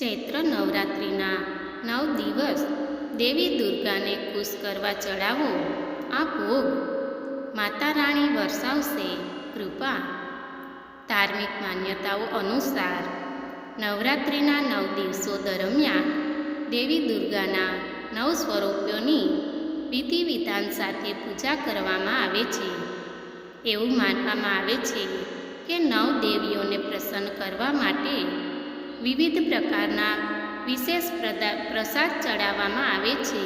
ચૈત્ર નવરાત્રિના 9 દિવસ દેવી દુર્ગાને ખુશ કરવા ચડાવો આ ભોગ, માતા રાણી વરસાવશે કૃપા. ધાર્મિક માન્યતાઓ અનુસાર નવરાત્રિના 9 દિવસો દરમિયાન દેવી દુર્ગાના 9 સ્વરૂપોની વિધિ વિધાન સાથે પૂજા કરવામાં આવે છે. એવું માનવામાં આવે છે કે 9 દેવીઓને પ્રસન્ન કરવા માટે વિવિધ પ્રકારના વિશેષ પ્રસાદ ચડાવવામાં આવે છે.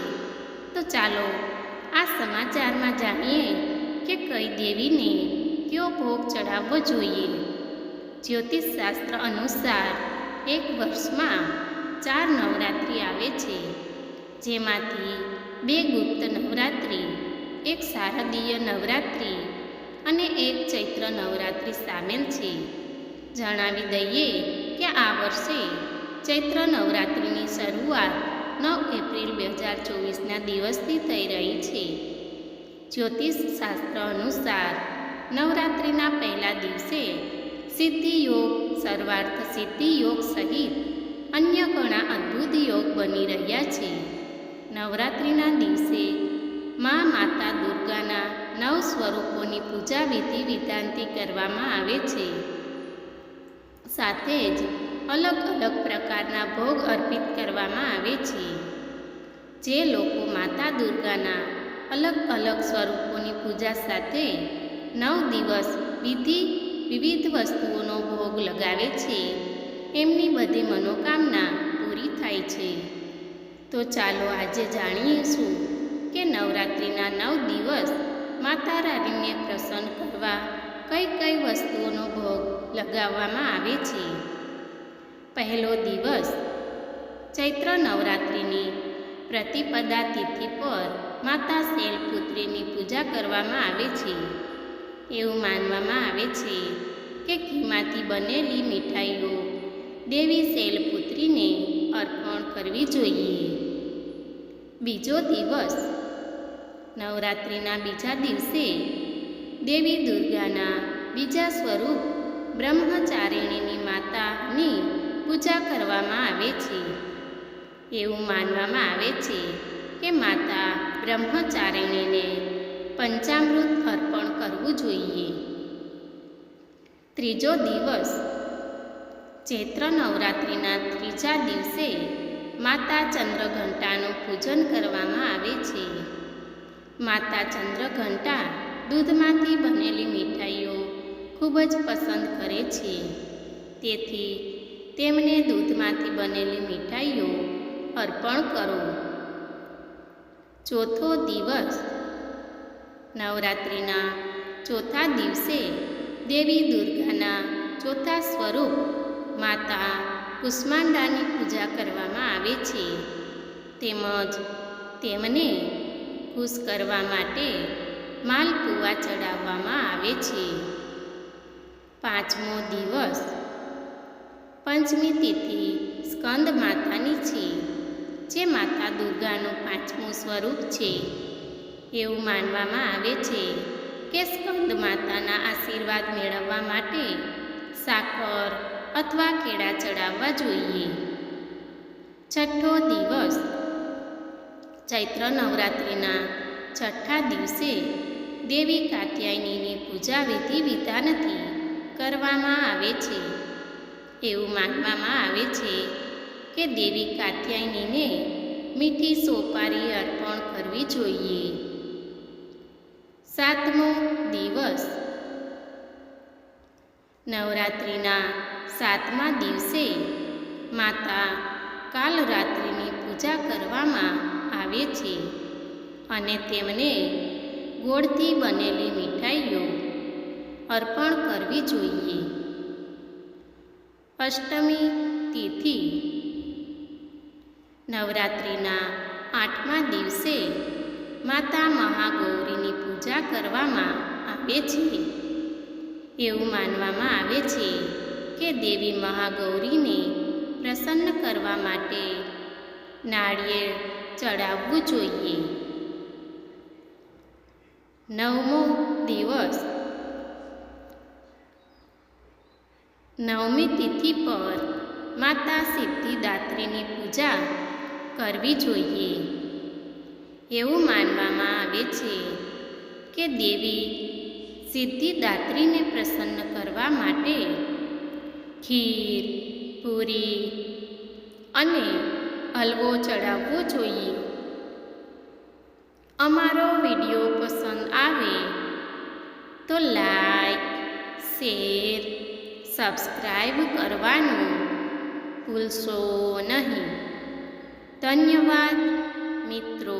તો ચાલો આ સમાચારમાં જાણીએ કે કઈ દેવીને કયો ભોગ ચડાવવો જોઈએ. જ્યોતિષ શાસ્ત્ર અનુસાર એક વર્ષમાં 4 નવરાત્રિ આવે છે, જેમાંથી 2 ગુપ્ત નવરાત્રિ, 1 શારદીય નવરાત્રિ અને 1 ચૈત્ર નવરાત્રિ સામેલ છે. જણાવી દઈએ કે આ વર્ષે ચૈત્ર નવરાત્રિની શરૂઆત 9 એપ્રિલ 2024ના દિવસથી થઈ રહી છે. જ્યોતિષ શાસ્ત્ર અનુસાર નવરાત્રિના પહેલા દિવસે સિદ્ધિ યોગ, સર્વાર્થ સિદ્ધિ યોગ સહિત અન્ય ઘણા અદ્ભુત યોગ બની રહ્યા છે. નવરાત્રિના દિવસે માતા દુર્ગાના 9 સ્વરૂપોની પૂજા વિધિ વિધાનથી કરવામાં આવે છે. સાથે જ અલગ અલગ પ્રકારના ભોગ અર્પિત કરવામાં આવે છે. જે લોકો માતા દુર્ગાના અલગ અલગ સ્વરૂપોની પૂજા સાથે 9 દિવસ વિવિધ વસ્તુઓનો ભોગ લગાવે છે, એમની બધી મનોકામના પૂરી થાય છે. તો ચાલો આજે જાણીશું કે નવરાત્રિના 9 દિવસ માતા રાણીને પ્રસન્ન કરવા કઈ કઈ વસ્તુઓનો ભોગ લગાવવામાં આવે છે. પહેલો દિવસ ચૈત્ર નવરાત્રિની પ્રતિપદા તિથિ પર માતા શૈલપુત્રીની પૂજા કરવામાં આવે છે. એવું માનવામાં આવે છે કે ઘીમાંથી બનેલી મીઠાઈઓ દેવી શૈલપુત્રીને અર્પણ કરવી જોઈએ. બીજો દિવસ નવરાત્રિના બીજા દિવસે દેવી દુર્ગાના બીજા સ્વરૂપ બ્રહ્મચારિણીની માતાની પૂજા કરવામાં આવે છે. એવું માનવામાં આવે છે કે માતા બ્રહ્મચારિણીને પંચામૃત અર્પણ કરવું જોઈએ. ત્રીજો દિવસ ચૈત્ર નવરાત્રિના ત્રીજા દિવસે માતા ચંદ્રઘંટાનું પૂજન કરવામાં આવે છે. માતા ચંદ્રઘંટા દૂધમાંથી બનેલી મીઠાઈઓ ખૂબ જ પસંદ કરે છે, તેથી તેમને દૂધમાંથી બનેલી મીઠાઈઓ અર્પણ કરો. ચોથો દિવસ નવરાત્રિના ચોથા દિવસે દેવી દુર્ગાના ચોથા સ્વરૂપ માતા કુષ્માંડાની પૂજા કરવામાં આવે છે, તેમજ તેમને ખુશ કરવા માટે માલપુઆ ચડાવવામાં આવે છે. પાંચમો દિવસ પંચમી તિથિ સ્કંદ માતાની છે, જે માતા દુર્ગાનું 5મું સ્વરૂપ છે. એવું માનવામાં આવે છે કે સ્કંદ માતાના આશીર્વાદ મેળવવા માટે સાકર અથવા કેળા ચડાવવા જોઈએ. છઠ્ઠો દિવસ ચૈત્ર નવરાત્રિના છઠ્ઠા દિવસે દેવી કાત્યાયનીની પૂજા વિધિ વિધાનથી કરવામાં આવે છે. એવું માનવામાં આવે છે કે દેવી કાત્યાયનીને મીઠી સોપારી અર્પણ કરવી જોઈએ. સાતમો દિવસ નવરાત્રિના 7મા દિવસે માતા કાલરાત્રિની પૂજા કરવામાં આવે છે અને તેમને ગોળથી બનેલી મીઠાઈઓ અર્પણ કરવી જોઈએ. અષ્ટમી તિથિ નવરાત્રિના 8મા દિવસે માતા મહાગૌરીની પૂજા કરવામાં આવે છે. એવું માનવામાં આવે છે કે દેવી મહાગૌરીને પ્રસન્ન કરવા માટે નાળિયેર ચડાવવું જોઈએ. 9મો દિવસ 9મી તિથિ પર માતા સિદ્ધિદાત્રીની પૂજા કરવી જોઈએ. એવું માનવામાં આવે છે કે દેવી સિદ્ધિદાત્રીને પ્રસન્ન કરવા માટે ખીર, પૂરી અને હલવો ચડાવવો જોઈએ. અમારો વિડીયો પસંદ આવે તો લાઈક, શેર, સબસ્ક્રાઈબ કરવાનું ભૂલશો નહીં. ધન્યવાદ મિત્રો.